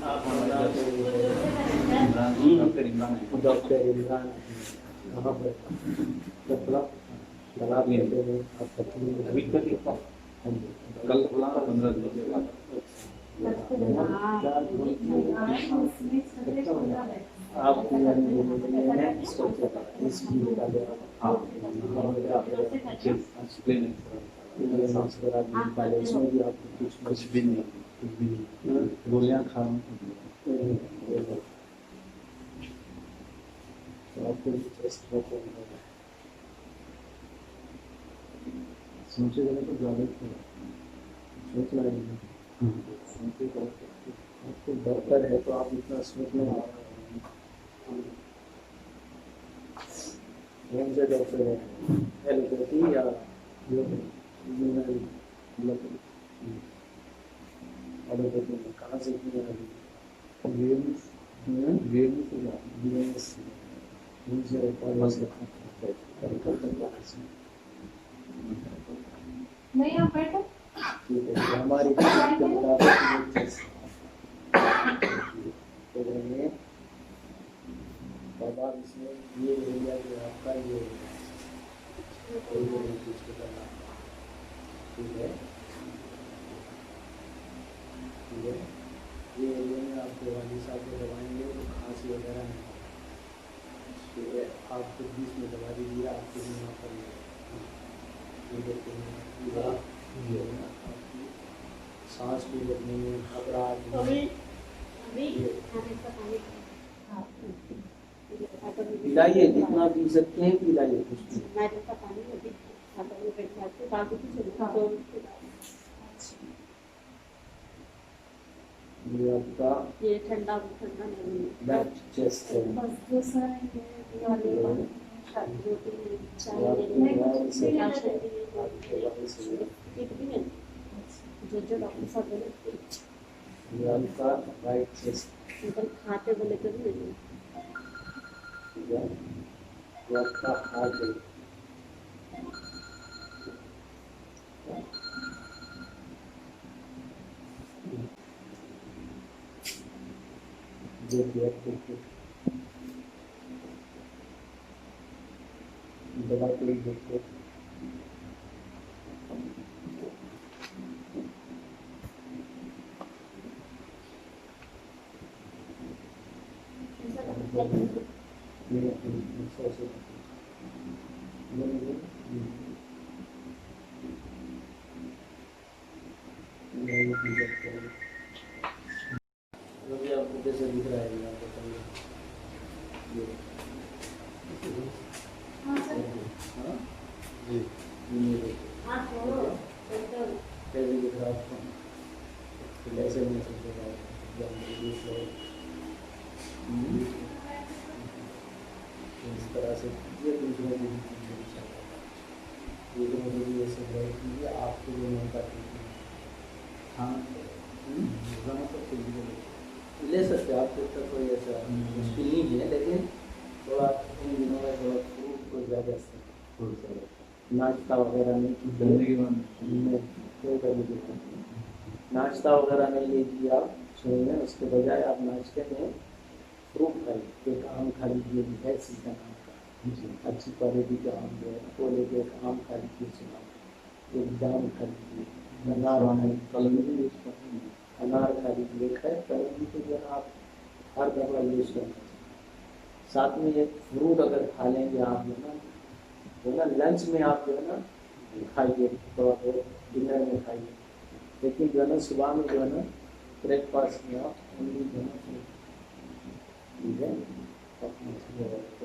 आप डॉक्टर इमरान कहाँ पर तालाब में आप पत्नी अभी तक कल खुला 15 दिन के बाद आप इसकी हाँ इसमें भी आपको कुछ भी नहीं गोलियां खा रहा हूँ सोचे तो ज्यादा सोचना नहीं आपको डॉक्टर है तो आप इतना सोचना कौन से डॉक्टर है एलोपैथी या एलोपैथी में कहाँ से किया नहीं आप बैठो हमारी बाबा इसमें ये एरिया जो आपका ये ठीक है ये एरिया में आपको वाली साहब को दवाएंगे तो खांसी वगैरह नहीं ठीक है आपको 20 में दवा दीजिए आपके यहाँ पर सांस भी लगने में घबराहट पिलाइए जितना पी सकते हैं पिलाइए कुछ ये आपका ये ठंडा ठंडा नहीं बैक चेस्ट है बस जो सर जो जो डॉक्टर साहब बोले ये आपका राइट चेस्ट मतलब खाते बोले तो नहीं ये आपका हार्ट है देखिए दवा को देखिए आपको कैसे दिख रहा है आप बताइए कैसे दिख रहा है आपको कैसे महसूस हो रहा है इस तरह से ये दूसरों को ये तो मुझे भी ऐसे है कि ये आपको जो नहीं पाती हाँ ले सकते हैं आपको तक कोई ऐसा मुश्किल नहीं है लेकिन थोड़ा इन दिनों में थोड़ा फ्रूट को ज़्यादा नाश्ता वगैरह नहीं जिंदगी में नाश्ता वगैरह नहीं लीजिए आप सुनिए उसके बजाय आप नाश्ते में फ्रूट खाइए एक आम खा लीजिए है सीजन आम का अच्छी क्वालिटी का आम जो है वो लेके एक आम खा लीजिए सुना एक जाम खा लीजिए अनार अनार खा लीजिए खैर कलमी तो जो है आप हर दफा यूज करना साथ में एक फ्रूट अगर खा लेंगे आप जो ना लंच में आप जो है ना खाइए थोड़ा बहुत डिनर में खाइए लेकिन जो है ना सुबह में जो है ना ब्रेकफास्ट में आप ओनली जो है ना ठीक है